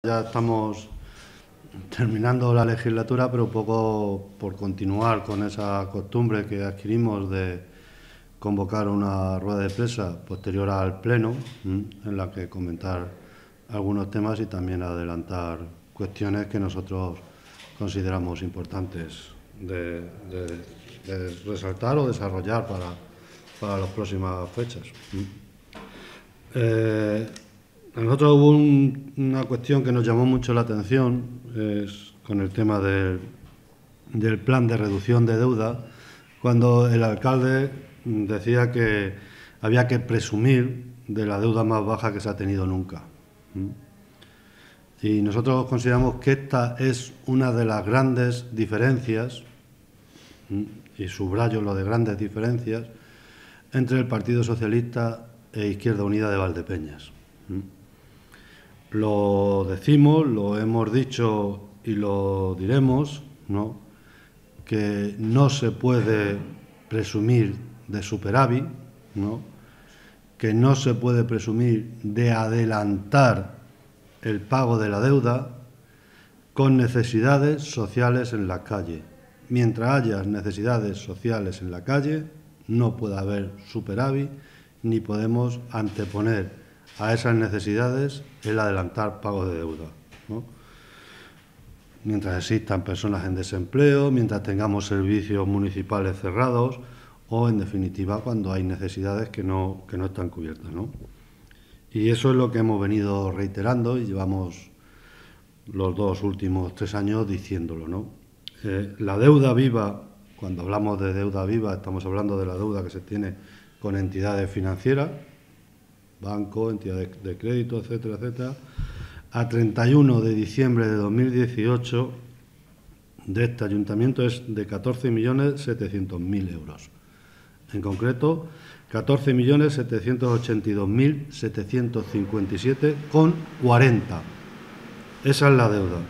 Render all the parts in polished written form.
Ya estamos terminando la legislatura, pero un poco por continuar con esa costumbre que adquirimos de convocar una rueda de prensa posterior al Pleno, en la que comentar algunos temas y también adelantar cuestiones que nosotros consideramos importantes de resaltar o desarrollar para las próximas fechas. A nosotros hubo una cuestión que nos llamó mucho la atención, con el tema del plan de reducción de deuda, cuando el alcalde decía que había que presumir de la deuda más baja que se ha tenido nunca. Y nosotros consideramos que esta es una de las grandes diferencias, y subrayo lo de grandes diferencias, entre el Partido Socialista e Izquierda Unida de Valdepeñas. Lo decimos, lo hemos dicho y lo diremos, ¿no?, que no se puede presumir de superávit, ¿no?, que no se puede presumir de adelantar el pago de la deuda con necesidades sociales en la calle. Mientras haya necesidades sociales en la calle, no puede haber superávit, ni podemos anteponer a esas necesidades el adelantar pago de deuda, ¿no? Mientras existan personas en desempleo, mientras tengamos servicios municipales cerrados o, en definitiva, cuando hay necesidades que no están cubiertas, ¿no? Y eso es lo que hemos venido reiterando y llevamos los 2 últimos 3 años diciéndolo, ¿no? La deuda viva, cuando hablamos de deuda viva, estamos hablando de la deuda que se tiene con entidades financieras, bancos, entidades de crédito, etcétera, etcétera. A 31 de diciembre de 2018 de este ayuntamiento es de 14.700.000 euros. En concreto, 14.782.757,40. Esa es la deuda.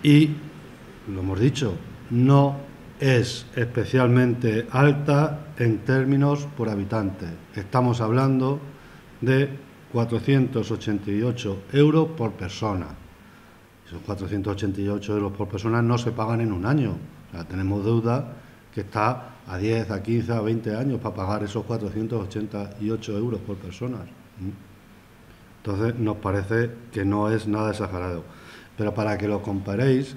Y, lo hemos dicho, no es especialmente alta en términos por habitante. Estamos hablando de 488 euros por persona. Esos 488 euros por persona no se pagan en un año. O sea, tenemos deuda que está a 10, a 15, a 20 años para pagar esos 488 euros por persona. Entonces, nos parece que no es nada exagerado. Pero para que lo comparéis,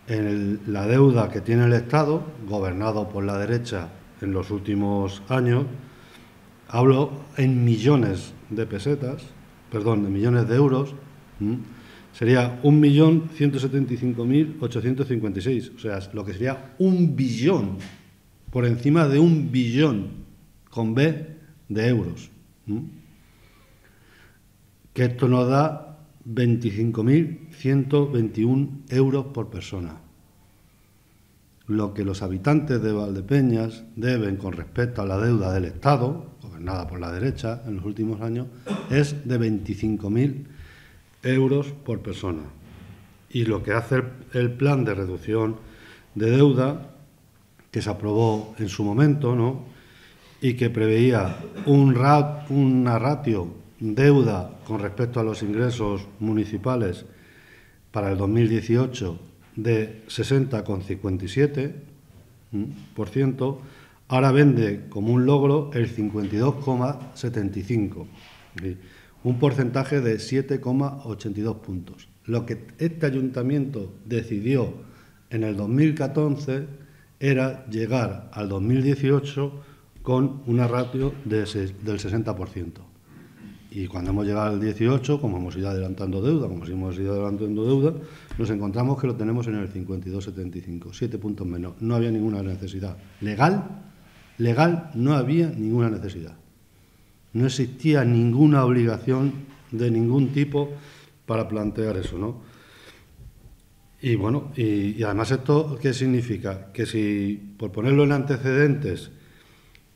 la deuda que tiene el Estado, gobernado por la derecha en los últimos años, hablo en millones de pesetas, perdón, de millones de euros, sería 1.175.856, o sea, lo que sería 1 billón, por encima de 1 billón, con B, de euros. Que esto nos da 25.121 euros por persona. Lo que los habitantes de Valdepeñas deben con respecto a la deuda del Estado, gobernada por la derecha en los últimos años, es de 25.000 euros por persona. Y lo que hace el plan de reducción de deuda, que se aprobó en su momento, ¿no?, y que preveía una ratio deuda con respecto a los ingresos municipales para el 2018 de 60,57%, ahora vende como un logro el 52,75%, un porcentaje de 7,82 puntos. Lo que este ayuntamiento decidió en el 2014 era llegar al 2018 con una ratio del 60%. Y cuando hemos llegado al 18, como hemos ido adelantando deuda, nos encontramos que lo tenemos en el 52,75, 7 puntos menos. No había ninguna necesidad. Legal, no había ninguna necesidad. No existía ninguna obligación de ningún tipo para plantear eso, ¿no? Y bueno, y además, ¿esto qué significa? Que si, por ponerlo en antecedentes,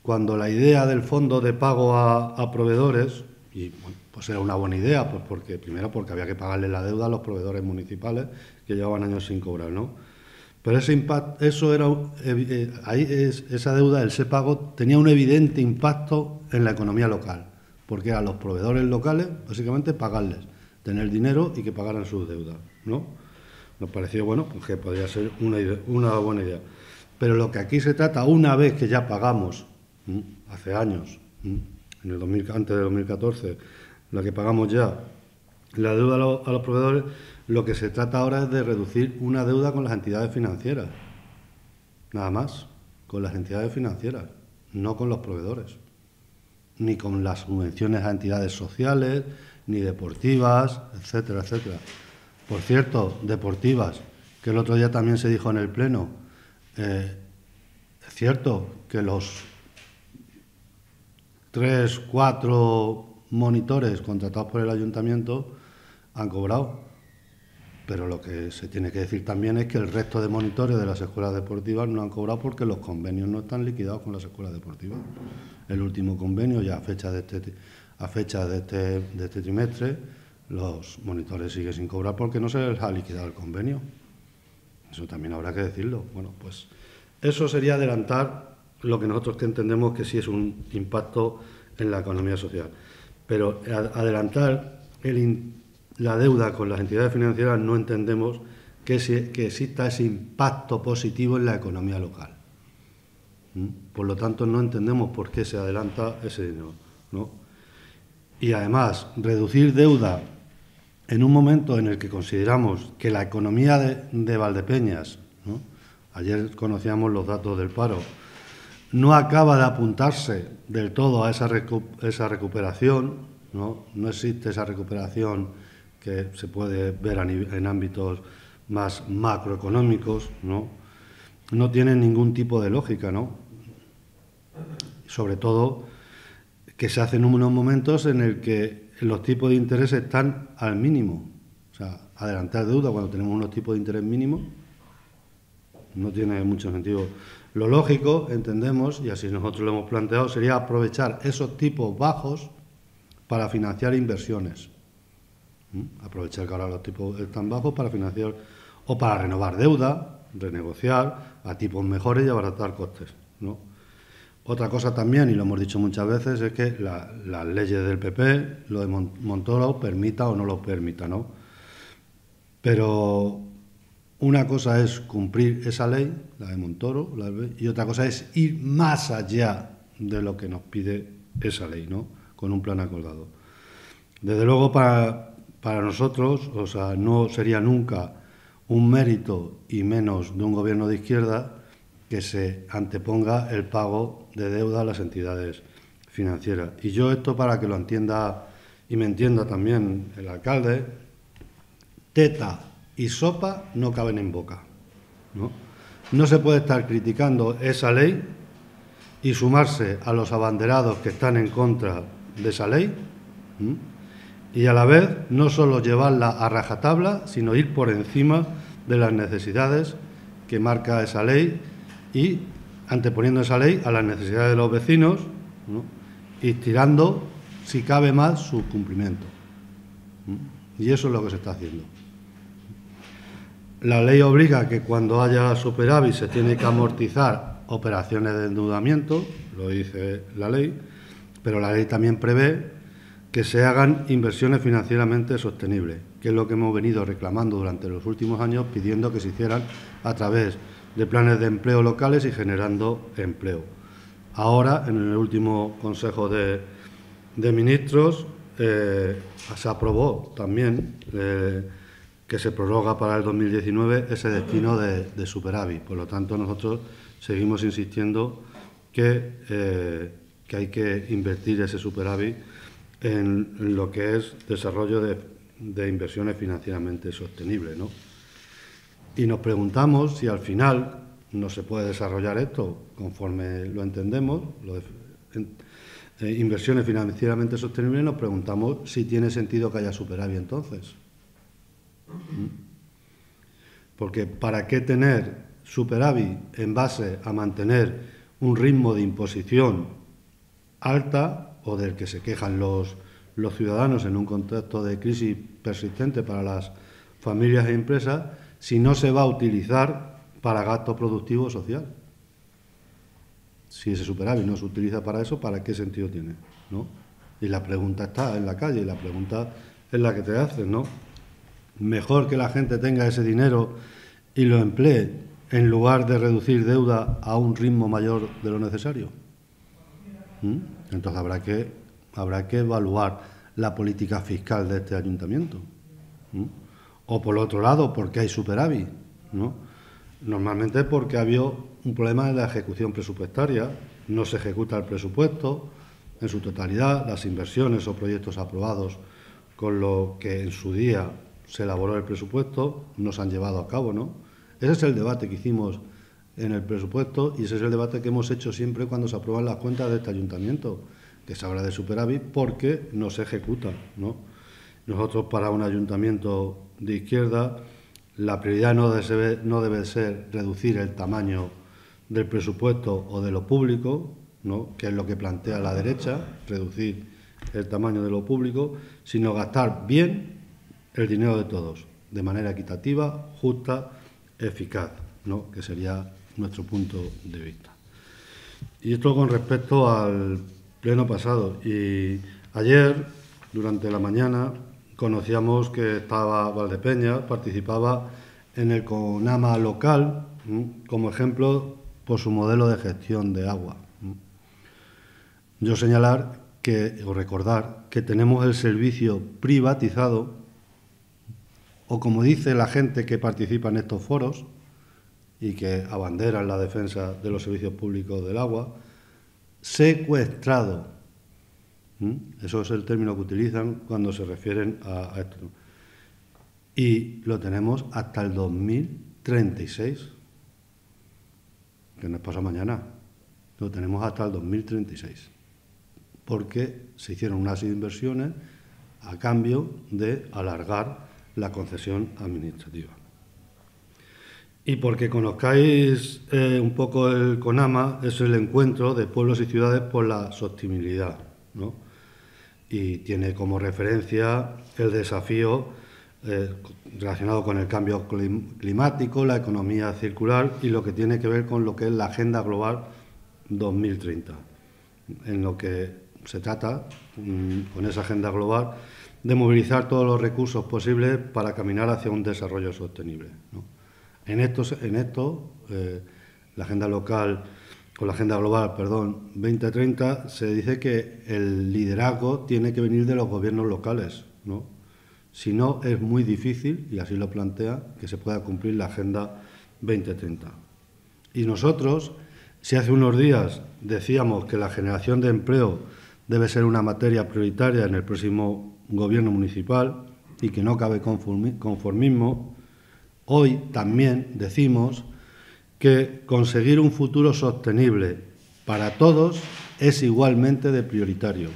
cuando la idea del fondo de pago a proveedores, y bueno, pues era una buena idea, pues primero porque había que pagarle la deuda a los proveedores municipales que llevaban años sin cobrar, ¿no? Pero esa deuda, ese pago, tenía un evidente impacto en la economía local, porque a los proveedores locales, básicamente, pagarles. tener dinero y que pagaran sus deudas, ¿no? Nos pareció, bueno, pues que podría ser una buena idea. Pero lo que aquí se trata, una vez que ya pagamos, hace años, antes de 2014, la que pagamos ya, la deuda a los proveedores, lo que se trata ahora es de reducir una deuda con las entidades financieras. Nada más, con las entidades financieras, no con los proveedores, ni con las subvenciones a entidades sociales, ni deportivas, etcétera, etcétera. Por cierto, deportivas, que el otro día también se dijo en el Pleno, es cierto que los 3, 4 monitores contratados por el Ayuntamiento han cobrado, pero lo que se tiene que decir también es que el resto de monitores de las escuelas deportivas no han cobrado porque los convenios no están liquidados con las escuelas deportivas. El último convenio, ya a fecha de este trimestre, los monitores siguen sin cobrar porque no se les ha liquidado el convenio. Eso también habrá que decirlo. Bueno, pues eso sería adelantar lo que nosotros que entendemos que sí es un impacto en la economía social. Pero adelantar la deuda con las entidades financieras no entendemos que exista ese impacto positivo en la economía local. Por lo tanto, no entendemos por qué se adelanta ese dinero, ¿no? Y además, reducir deuda en un momento en el que consideramos que la economía de Valdepeñas, ¿no? Ayer conocíamos los datos del paro, no acaba de apuntarse del todo a esa recuperación, ¿no? No existe esa recuperación que se puede ver en ámbitos más macroeconómicos, ¿no? No tiene ningún tipo de lógica, ¿no? Sobre todo que se hacen unos momentos en el que los tipos de interés están al mínimo. O sea, adelantar deuda cuando tenemos unos tipos de interés mínimos no tiene mucho sentido. Lo lógico, entendemos, y así nosotros lo hemos planteado, sería aprovechar esos tipos bajos para financiar inversiones. Aprovechar que ahora los tipos están bajos para financiar o para renovar deuda, renegociar a tipos mejores y abaratar costes, ¿no? Otra cosa también, y lo hemos dicho muchas veces, es que las leyes del PP, lo de Montoro, permita o no lo permita, ¿no? Pero una cosa es cumplir esa ley, la de Montoro, y otra cosa es ir más allá de lo que nos pide esa ley, ¿no? Con un plan acordado. Desde luego, para nosotros, o sea, no sería nunca un mérito, y menos de un gobierno de izquierda, que se anteponga el pago de deuda a las entidades financieras. Y yo esto, para que lo entienda y me entienda también el alcalde, teta y sopa no caben en boca, ¿no? No se puede estar criticando esa ley y sumarse a los abanderados que están en contra de esa ley, y a la vez no solo llevarla a rajatabla, sino ir por encima de las necesidades que marca esa ley y anteponiendo esa ley a las necesidades de los vecinos, ¿no? Y tirando, si cabe más, su cumplimiento. Y eso es lo que se está haciendo. La ley obliga que cuando haya superávit se tiene que amortizar operaciones de endeudamiento, lo dice la ley, pero la ley también prevé que se hagan inversiones financieramente sostenibles, que es lo que hemos venido reclamando durante los últimos años, pidiendo que se hicieran a través de planes de empleo locales y generando empleo. Ahora, en el último Consejo de Ministros, se aprobó también que se prorroga para el 2019 ese destino de superávit. Por lo tanto, nosotros seguimos insistiendo que hay que invertir ese superávit en lo que es desarrollo de inversiones financieramente sostenibles, ¿no? Y nos preguntamos si al final no se puede desarrollar esto conforme lo entendemos, inversiones financieramente sostenibles, nos preguntamos si tiene sentido que haya superávit entonces. Porque ¿para qué tener superávit en base a mantener un ritmo de imposición alta o del que se quejan los ciudadanos en un contexto de crisis persistente para las familias e empresas, si no se va a utilizar para gasto productivo social? Si ese superávit no se utiliza para eso, ¿para qué sentido tiene, ¿no? Y la pregunta está en la calle, y la pregunta es la que te hacen, ¿no? Mejor que la gente tenga ese dinero y lo emplee en lugar de reducir deuda a un ritmo mayor de lo necesario. Entonces habrá que evaluar la política fiscal de este ayuntamiento. O por otro lado, porque hay superávit, ¿no? Normalmente porque ha habido un problema en la ejecución presupuestaria, no se ejecuta el presupuesto en su totalidad, las inversiones o proyectos aprobados con lo que en su día se elaboró el presupuesto no se han llevado a cabo, ¿no? Ese es el debate que hicimos en el presupuesto y ese es el debate que hemos hecho siempre cuando se aprueban las cuentas de este ayuntamiento, que se habla de superávit porque no se ejecuta, ¿no? Nosotros, para un ayuntamiento de izquierda, la prioridad no debe ser reducir el tamaño del presupuesto o de lo público, ¿no?, que es lo que plantea la derecha, reducir el tamaño de lo público, sino gastar bien el dinero de todos, de manera equitativa, justa, eficaz, ¿no?, que sería nuestro punto de vista. Y esto con respecto al pleno pasado. Y ayer, durante la mañana, conocíamos que estaba Valdepeñas, participaba en el CONAMA local, como ejemplo por su modelo de gestión de agua. Yo señalar o recordar que tenemos el servicio privatizado, o como dice la gente que participa en estos foros y que abanderan la defensa de los servicios públicos del agua, secuestrado. Eso es el término que utilizan cuando se refieren a esto. Y lo tenemos hasta el 2036, que no es pasado mañana, lo tenemos hasta el 2036, porque se hicieron unas inversiones a cambio de alargar la concesión administrativa. Y porque conozcáis un poco el CONAMA, es el encuentro de pueblos y ciudades por la sostenibilidad, ¿no? Y tiene como referencia el desafío relacionado con el cambio climático, la economía circular y lo que tiene que ver con lo que es la Agenda Global 2030, en lo que se trata, con esa agenda global, de movilizar todos los recursos posibles para caminar hacia un desarrollo sostenible, ¿no? En esto, la agenda local, o la agenda global, 2030, se dice que el liderazgo tiene que venir de los gobiernos locales, ¿no? Si no, es muy difícil, y así lo plantea, que se pueda cumplir la agenda 2030. Y nosotros, si hace unos días decíamos que la generación de empleo debe ser una materia prioritaria en el próximo gobierno municipal y que no cabe conformismo, hoy también decimos que conseguir un futuro sostenible para todos es igualmente de prioritario.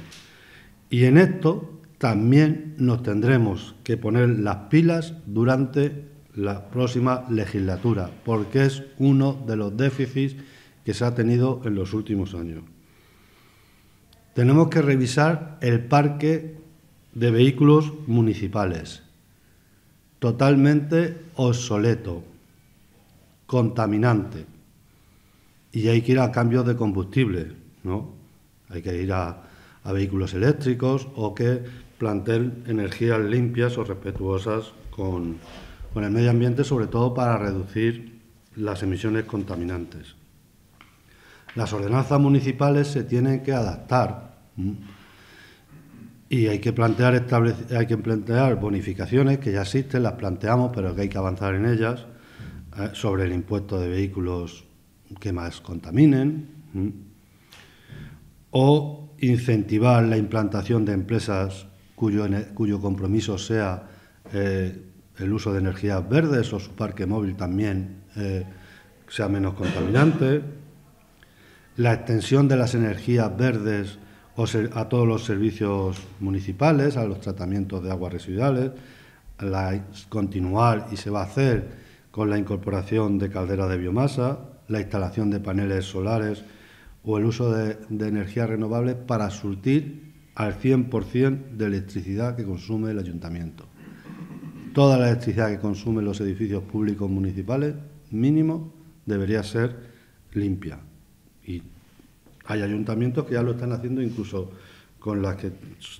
Y en esto también nos tendremos que poner las pilas durante la próxima legislatura, porque es uno de los déficits que se ha tenido en los últimos años. Tenemos que revisar el parque de vehículos municipales, totalmente obsoleto, contaminante, y hay que ir a cambios de combustible, ¿no? Hay que ir a vehículos eléctricos o que planteen energías limpias o respetuosas con el medio ambiente, sobre todo para reducir las emisiones contaminantes. Las ordenanzas municipales se tienen que adaptar y hay que plantear bonificaciones que ya existen, las planteamos, pero que hay que avanzar en ellas, sobre el impuesto de vehículos que más contaminen, o incentivar la implantación de empresas cuyo compromiso sea el uso de energías verdes o su parque móvil también sea menos contaminante, la extensión de las energías verdes a todos los servicios municipales, a los tratamientos de aguas residuales, continuar, y se va a hacer, con la incorporación de calderas de biomasa, la instalación de paneles solares o el uso de energías renovables para surtir al 100% de electricidad que consume el ayuntamiento. Toda la electricidad que consumen los edificios públicos municipales, mínimo, debería ser limpia. Y hay ayuntamientos que ya lo están haciendo, incluso con las que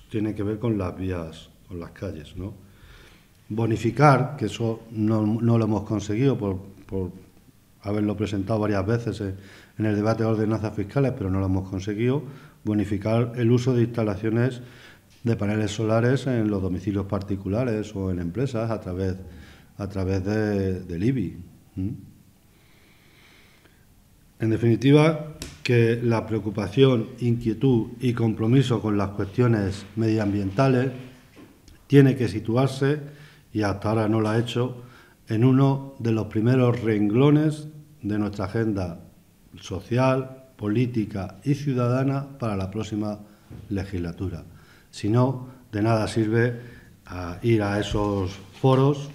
tienen que ver con las vías las calles, ¿no? Bonificar, que eso no lo hemos conseguido por haberlo presentado varias veces en el debate de ordenanzas fiscales, pero no lo hemos conseguido, bonificar el uso de instalaciones de paneles solares en los domicilios particulares o en empresas a través del IBI. En definitiva, que la preocupación, inquietud y compromiso con las cuestiones medioambientales tiene que situarse, y hasta ahora no lo ha hecho, en uno de los primeros renglones de nuestra agenda social, política y ciudadana para la próxima legislatura. Si no, de nada sirve ir a esos foros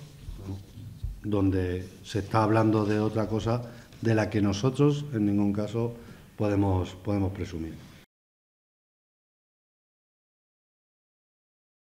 donde se está hablando de otra cosa de la que nosotros en ningún caso podemos presumir.